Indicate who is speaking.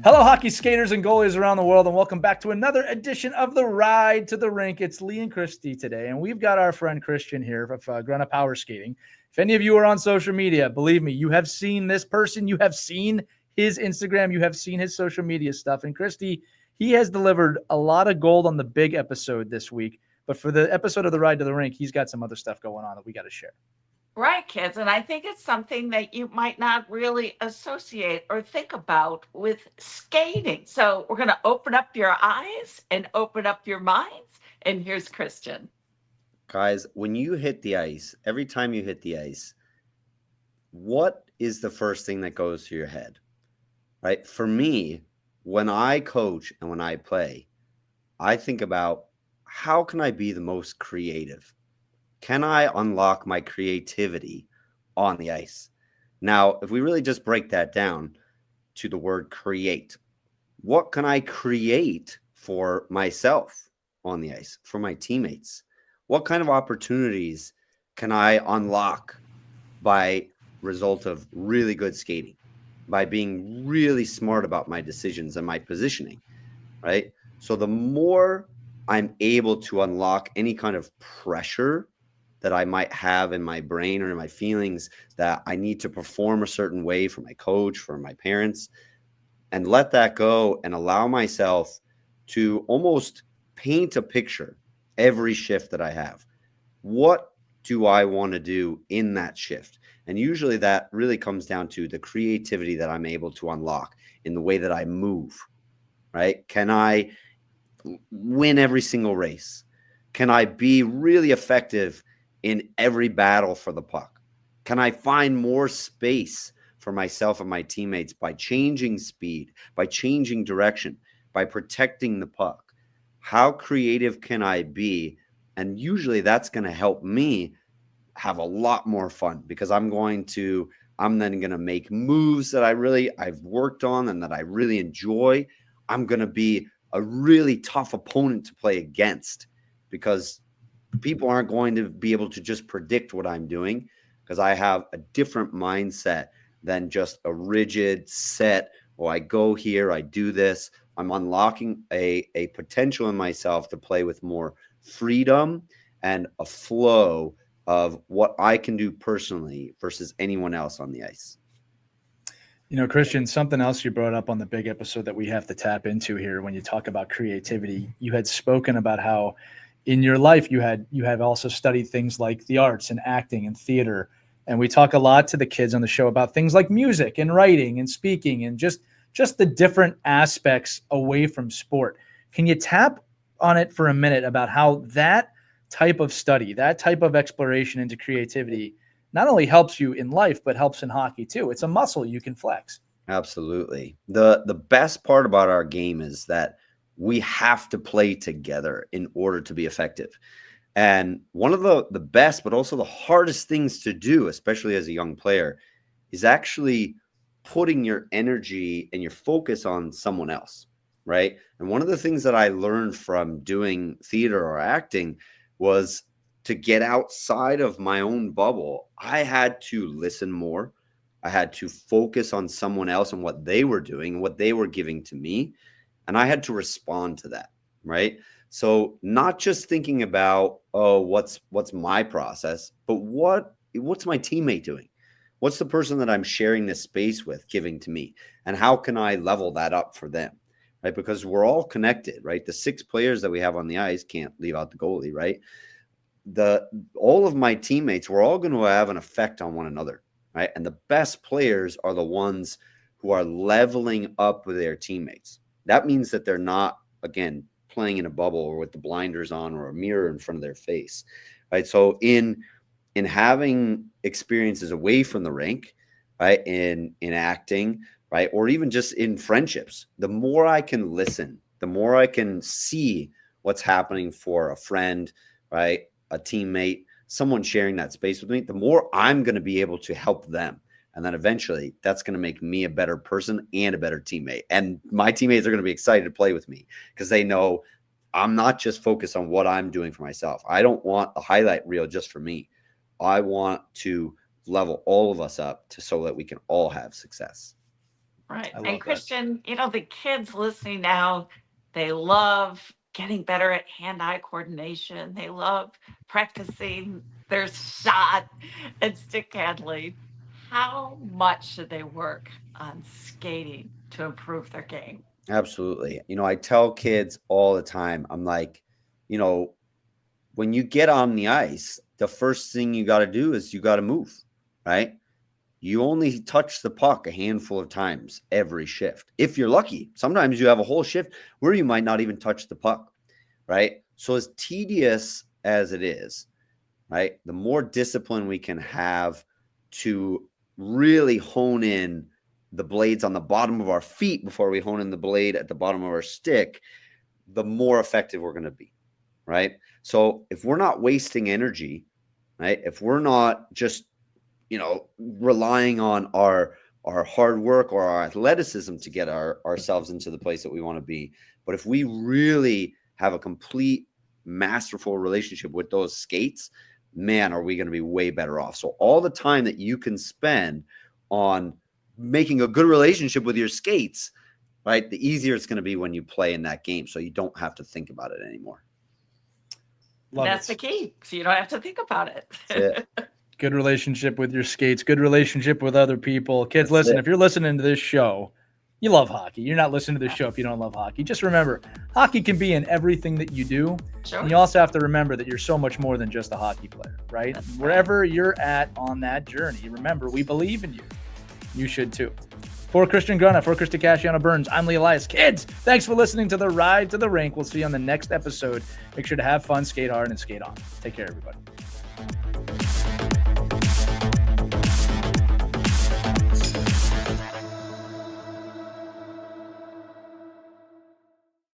Speaker 1: Hello, hockey skaters and goalies around the world, and welcome back to another edition of the Ride to the Rink. It's Lee and Christy today, and we've got our friend Christian here of Grunnah Power Skating. If any of you are on social media, believe me, you have seen this person, you have seen his Instagram, you have seen his social media stuff. And Christy, he has delivered a lot of gold on the big episode this week, but for the episode of the Ride to the Rink, he's got some other stuff going on that we got to share.
Speaker 2: Right, kids. And I think it's something that you might not really associate or think about with skating. So we're going to open up your eyes and open up your minds. And here's Christian.
Speaker 3: Guys, when you hit the ice, every time you hit the ice, what is the first thing that goes through your head? Right? For me, when I coach and when I play, I think about how can I be the most creative? Can I unlock my creativity on the ice? Now, if we really just break that down to the word create, what can I create for myself on the ice, for my teammates? What kind of opportunities can I unlock by result of really good skating, by being really smart about my decisions and my positioning, right? So the more I'm able to unlock any kind of pressure that I might have in my brain or in my feelings that I need to perform a certain way for my coach, for my parents, and let that go and allow myself to almost paint a picture every shift that I have. What do I want to do in that shift? And usually that really comes down to the creativity that I'm able to unlock in the way that I move, right? Can I win every single race? Can I be really effective in every battle for the puck? Can I find more space for myself and my teammates by changing speed, by changing direction, by protecting the puck? How creative can I be? And usually that's going to help me have a lot more fun because I'm then going to make moves that I've worked on and that I really enjoy. I'm going to be a really tough opponent to play against because people aren't going to be able to just predict what I'm doing because I have a different mindset than just a rigid set. Oh, I go here, I do this. I'm unlocking a potential in myself to play with more freedom and a flow of what I can do personally versus anyone else on the ice.
Speaker 1: You know, Christian, something else you brought up on the big episode that we have to tap into here when you talk about creativity. You had spoken about how in your life you have also studied things like the arts and acting and theater. And we talk a lot to the kids on the show about things like music and writing and speaking and just the different aspects away from sport. Can you tap on it for a minute about how that type of study, that type of exploration into creativity not only helps you in life, but helps in hockey too? It's a muscle you can flex.
Speaker 3: Absolutely. The best part about our game is that we have to play together in order to be effective. And one of the best, but also the hardest things to do, especially as a young player, is actually putting your energy and your focus on someone else, right? And one of the things that I learned from doing theater or acting was to get outside of my own bubble. I had to listen more. I had to focus on someone else and what they were doing, what they were giving to me, and I had to respond to that, right? So not just thinking about, oh, what's my process, but what's my teammate doing? What's the person that I'm sharing this space with giving to me? And how can I level that up for them? Right? Because we're all connected, right? The 6 players that we have on the ice, can't leave out the goalie, right? All of my teammates, we're all going to have an effect on one another, right? And the best players are the ones who are leveling up with their teammates. That means that they're not, again, playing in a bubble or with the blinders on or a mirror in front of their face, right? So in having experiences away from the rink, right, in acting, right, or even just in friendships, the more I can listen, the more I can see what's happening for a friend, right, a teammate, someone sharing that space with me, the more I'm going to be able to help them. And then eventually that's going to make me a better person and a better teammate. And my teammates are going to be excited to play with me because they know I'm not just focused on what I'm doing for myself. I don't want the highlight reel just for me. I want to level all of us up so that we can all have success.
Speaker 2: Right.
Speaker 1: I love
Speaker 2: And
Speaker 1: that.
Speaker 2: Christian, the kids listening now, they love getting better at hand-eye coordination. They love practicing their shot and stick handling. How much should they work on skating to improve their game?
Speaker 3: Absolutely. I tell kids all the time, I'm like, you know, when you get on the ice, the first thing you got to do is you got to move, right? You only touch the puck a handful of times every shift. If you're lucky, sometimes you have a whole shift where you might not even touch the puck, right? So as tedious as it is, right, the more discipline we can have to really hone in the blades on the bottom of our feet before we hone in the blade at the bottom of our stick, the more effective we're going to be, right? So if we're not wasting energy, right, if we're not just relying on our hard work or our athleticism to get ourselves into the place that we want to be, but if we really have a complete masterful relationship with those skates, man, are we going to be way better off. So all the time that you can spend on making a good relationship with your skates, right, the easier it's going to be when you play in that game, so you don't have to think about it anymore.
Speaker 2: That's the key. So you don't have to think about it.
Speaker 3: That's it.
Speaker 1: Good relationship with your skates, good relationship with other people. Kids,
Speaker 3: That's
Speaker 1: listen,
Speaker 3: it.
Speaker 1: if you're listening to this show, you love hockey. You're not listening to this show if you don't love hockey. Just remember, hockey can be in everything that you do.
Speaker 2: Sure.
Speaker 1: And you also have to remember that you're so much more than just a hockey player, right?
Speaker 2: That's right.
Speaker 1: Wherever you're at on that journey, remember, we believe in you. You should too. For Christian Grunnah, for Krista Casciano Burns, I'm Lee Elias. Kids, thanks for listening to The Ride to the Rink. We'll see you on the next episode. Make sure to have fun, skate hard, and skate on. Take care, everybody.